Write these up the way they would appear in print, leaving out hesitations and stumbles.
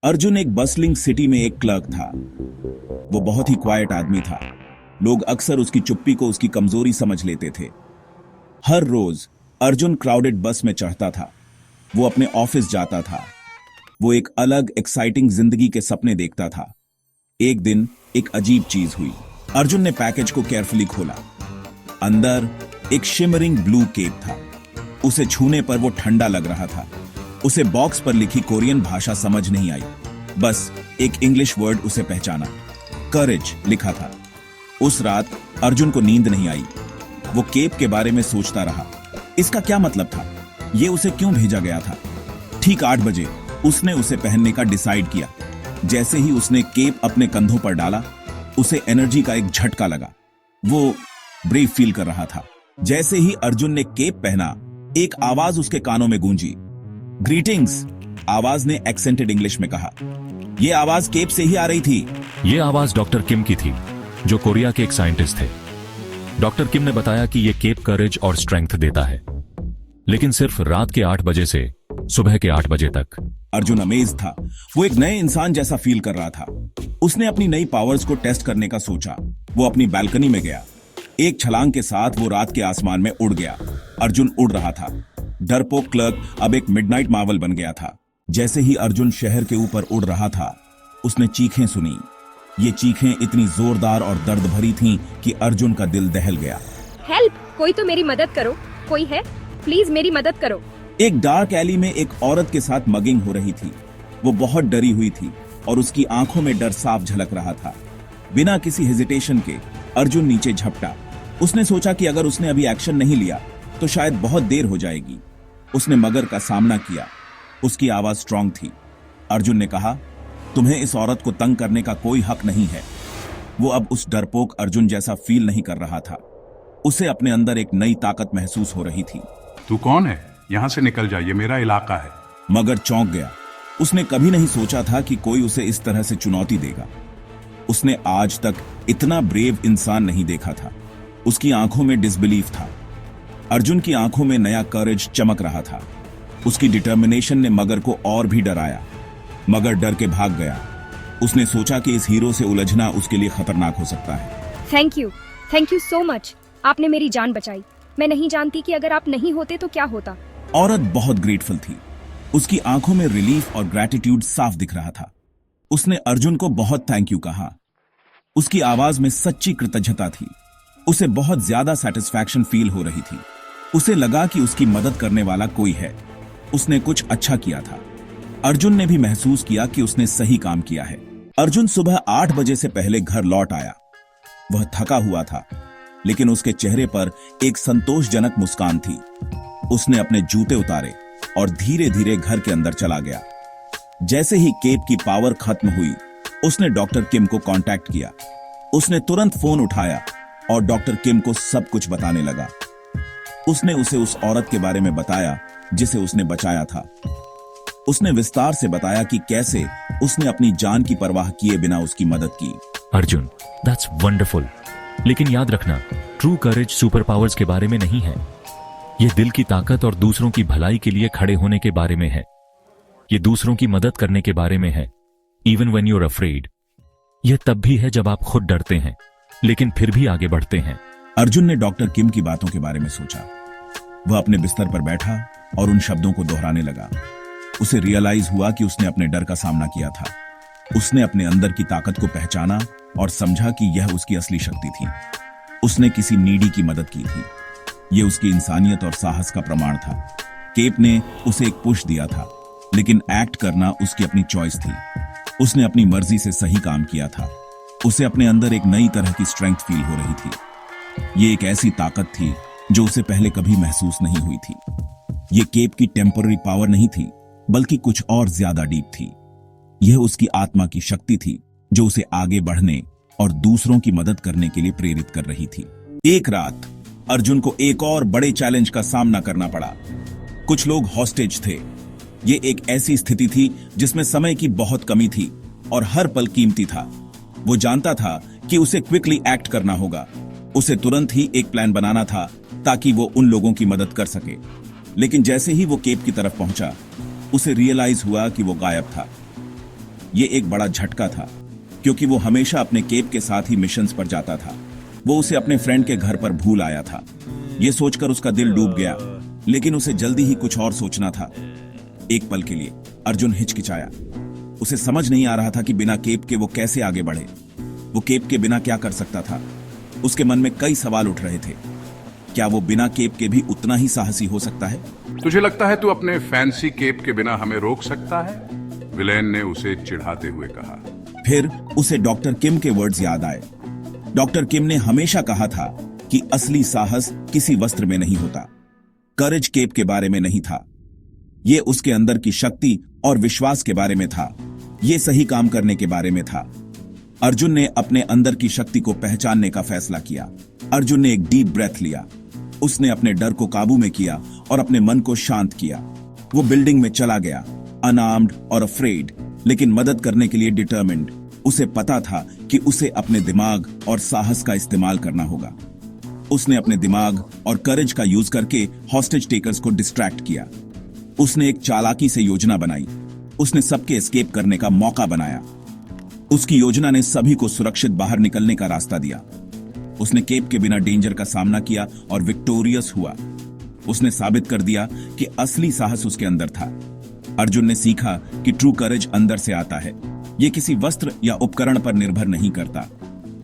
अर्जुन एक bustling city में एक क्लर्क था। वो बहुत ही क्वाइट आदमी था। लोग अक्सर उसकी चुप्पी को उसकी कमजोरी समझ लेते थे। हर रोज अर्जुन क्राउडेड बस में चढ़ता था। वो अपने ऑफिस जाता था। वो एक अलग एक्साइटिंग जिंदगी के सपने देखता था। एक दिन एक अजीब चीज हुई। अर्जुन ने पैकेज को केयरफुली खोला। अंदर एक शिमरिंग ब्लू केप था। उसे छूने पर वो ठंडा लग रहा था। उसे बॉक्स पर लिखी कोरियन भाषा समझ नहीं आई। बस एक इंग्लिश वर्ड उसे पहचाना, करेज लिखा था। उस रात अर्जुन को नींद नहीं आई। वो केप के बारे में सोचता रहा। इसका क्या मतलब था? ये उसे क्यों भेजा गया था? ठीक 8 बजे उसने उसे पहनने का डिसाइड किया। जैसे ही उसने केप अपने कंधों पर डाला, उसे एनर्जी का एक झटका लगा। वो ब्रेव फील कर रहा था। जैसे ही अर्जुन ने केप पहना, एक आवाज उसके कानों में गूंजी। ग्रीटिंग्स, आवाज ने एक्सेंटेड इंग्लिश में कहा। यह आवाज केप से ही आ रही थी। ये आवाज डॉक्टर किम की थी, जो कोरिया के एक साइंटिस्ट थे। डॉक्टर किम ने बताया कि यह केप करेज और स्ट्रेंथ देता है, लेकिन सिर्फ रात के 8 बजे से सुबह के 8 बजे तक। अर्जुन अमेज था। वो एक नए इंसान जैसा फील कर रहा था। उसने अपनी नई पावर्स को टेस्ट करने का सोचा। वो अपनी बालकनी में गया। एक छलांग के साथ वो रात के आसमान में उड़ गया। अर्जुन उड़ रहा था। डरपोक क्लर्क अब एक मिडनाइट मार्वल बन गया था। जैसे ही अर्जुन शहर के ऊपर उड़ रहा था, उसने चीखें सुनी। ये चीखें इतनी जोरदार और दर्द भरी थीं कि अर्जुन का दिल दहल गया। हेल्प! कोई तो मेरी मदद करो। कोई है? प्लीज मेरी मदद करो। एक डार्क एली में एक औरत के साथ मगिंग हो रही थी। वो बहुत डरी हुई थी और उसकी आंखों में डर साफ झलक रहा था। बिना किसी हेजिटेशन के अर्जुन नीचे झपटा। उसने सोचा कि अगर उसने अभी एक्शन नहीं लिया तो शायद बहुत देर हो जाएगी। उसने मगर का सामना किया। उसकी आवाज स्ट्रांग थी। अर्जुन ने कहा, तुम्हें इस औरत को तंग करने का कोई हक नहीं है। वो अब उस डरपोक अर्जुन जैसा फील नहीं कर रहा था। उसे अपने अंदर एक नई ताकत महसूस हो रही थी। तू कौन है? यहां से निकल जा, ये मेरा इलाका है। मगर चौंक गया। उसने कभी नहीं सोचा था कि कोई उसे इस तरह से चुनौती देगा। उसने आज तक इतना ब्रेव इंसान नहीं देखा था। उसकी आंखों में डिसबिलीफ था। अर्जुन की आंखों में नया करेज चमक रहा था। उसकी डिटर्मिनेशन ने मगर को और भी डराया। मगर डर के भाग गया। उसने सोचा कि इस हीरो से उलझना उसके लिए खतरनाक हो सकता है। Thank you so much. आपने मेरी जान बचाई। मैं नहीं जानती कि अगर आप नहीं होते तो क्या होता। औरत बहुत ग्रेटफुल थी। उसकी आंखों में रिलीफ और ग्रैटिट्यूड साफ दिख रहा था। उसने अर्जुन को बहुत थैंक यू कहा। उसकी आवाज में सच्ची कृतज्ञता थी। उसे बहुत ज्यादा सेटिस्फैक्शन फील हो रही थी। उसे लगा कि उसकी मदद करने वाला कोई है। उसने कुछ अच्छा किया था। अर्जुन ने भी महसूस किया कि उसने सही काम किया है। अर्जुन सुबह 8 बजे से पहले घर लौट आया। वह थका हुआ था, लेकिन उसके चेहरे पर एक संतोषजनक मुस्कान थी। उसने अपने जूते उतारे और धीरे धीरे घर के अंदर चला गया। जैसे ही केप की पावर खत्म हुई, उसने डॉक्टर किम को कांटेक्ट किया। उसने तुरंत फोन उठाया और डॉक्टर किम को सब कुछ बताने लगा। उसने उसे उस औरत के बारे में बताया जिसे उसने बचाया था। उसने विस्तार से बताया कि कैसे उसने अपनी जान की परवाह किए बिना उसकी मदद की। Arjun, that's wonderful. लेकिन याद रखना, ट्रू करेज सुपर पावर्स के बारे में नहीं है। यह दिल की ताकत और दूसरों की भलाई के लिए खड़े होने के बारे में है। यह दूसरों की मदद करने के बारे में है, even when you are afraid. यह तब भी है जब आप खुद डरते हैं, लेकिन फिर भी आगे बढ़ते हैं। अर्जुन ने डॉक्टर किम की बातों के बारे में सोचा। वह अपने बिस्तर पर बैठा और उन शब्दों को दोहराने लगा। उसे रियलाइज हुआ कि उसने अपने डर का सामना किया था। उसने अपने अंदर की ताकत को पहचाना और समझा कि यह उसकी असली शक्ति थी। उसने किसी नीडी की मदद की थी। यह उसकी इंसानियत और साहस का प्रमाण था। केप ने उसे एक पुश दिया था, लेकिन एक्ट करना उसकी अपनी चॉइस थी। उसने अपनी मर्जी से सही काम किया था। उसे अपने अंदर एक नई तरह की स्ट्रेंथ फील हो रही थी। यह एक ऐसी ताकत थी जो उसे पहले कभी महसूस नहीं हुई थी। यह केप की टेम्पररी पावर नहीं थी, बल्कि कुछ और ज्यादा डीप थी। यह उसकी आत्मा की शक्ति थी जो उसे आगे बढ़ने और दूसरों की मदद करने के लिए प्रेरित कर रही थी। एक रात अर्जुन को एक और बड़े चैलेंज का सामना करना पड़ा। कुछ लोग हॉस्टेज थे। ये एक ऐसी स्थिति थी जिसमें समय की बहुत कमी थी और हर पल कीमती था। वो जानता था कि उसे क्विकली एक्ट करना होगा। उसे तुरंत ही एक प्लान बनाना था ताकि वो उन लोगों की मदद कर सके। लेकिन जैसे ही वो केप की तरफ पहुंचा, उसे रियलाइज हुआ कि वो गायब था। ये एक बड़ा झटका था, क्योंकि वो हमेशा अपने केप के साथ ही मिशंस पर जाता था। वो उसे अपने फ्रेंड के घर पर भूल आया था। ये सोचकर उसका दिल डूब गया, लेकिन उसे जल्दी ही कुछ और सोचना था। एक पल के लिए अर्जुन हिचकिचाया। उसे समझ नहीं आ रहा था कि बिना केप के वो कैसे आगे बढ़े। वो केप के बिना क्या कर सकता था? उसके मन में कई सवाल उठ रहे थे। क्या वो बिना केप के भी उतना ही साहसी हो सकता है? तुझे लगता है तू अपने फैंसी केप के बिना हमें रोक सकता है? विलेन ने उसे चिढ़ाते हुए कहा। फिर उसे डॉक्टर किम के वर्ड्स याद आए। डॉक्टर किम ने हमेशा कहा था कि असली साहस किसी वस्त्र में नहीं होता। करेज केप के बारे में नहीं था, ये उसके अंदर की शक्ति और विश्वास के बारे में था। ये सही काम करने के बारे में था। अर्जुन ने अपने अंदर की शक्ति को पहचानने का फैसला किया। अर्जुन ने एक डीप ब्रेथ लिया। उसने अपने डर को काबू में किया और अपने मन को शांत किया। वो बिल्डिंग में चला गया, अनआर्म्ड और अफ्रेड, लेकिन मदद करने के लिए डिटर्मिन्ड। उसे पता था कि उसे अपने दिमाग और साहस का इस्तेमाल करना होगा। उसने अपने दिमाग और करेज का यूज करके हॉस्टेज टेकर्स को डिस्ट्रैक्ट किया। उसने एक चालाकी से योजना बनाई। उसने सबके एस्केप करने का मौका बनाया। उसकी योजना ने सभी को सुरक्षित बाहर निकलने का रास्ता दिया। उसने केप के बिना डेंजर का सामना किया और विक्टोरियस हुआ। उसने साबित कर दिया कि असली साहस उसके अंदर था। अर्जुन ने सीखा कि ट्रू करेज अंदर से आता है। यह किसी वस्त्र या उपकरण पर निर्भर नहीं करता।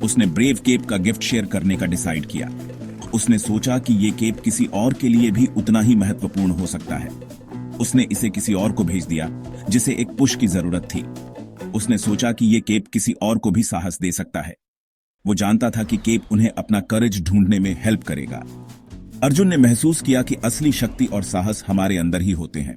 उसने ब्रेव केप का गिफ्ट शेयर करने का डिसाइड किया। उसने सोचा कि यह केप किसी और के लिए भी उतना ही महत्वपूर्ण हो सकता है। उसने इसे किसी और को भेज दिया जिसे एक पुश की जरूरत थी। उसने सोचा कि यह केप किसी और को भी साहस दे सकता है। वो जानता था कि केप उन्हें अपना करेज ढूंढने में हेल्प करेगा। अर्जुन ने महसूस किया कि असली शक्ति और साहस हमारे अंदर ही होते हैं।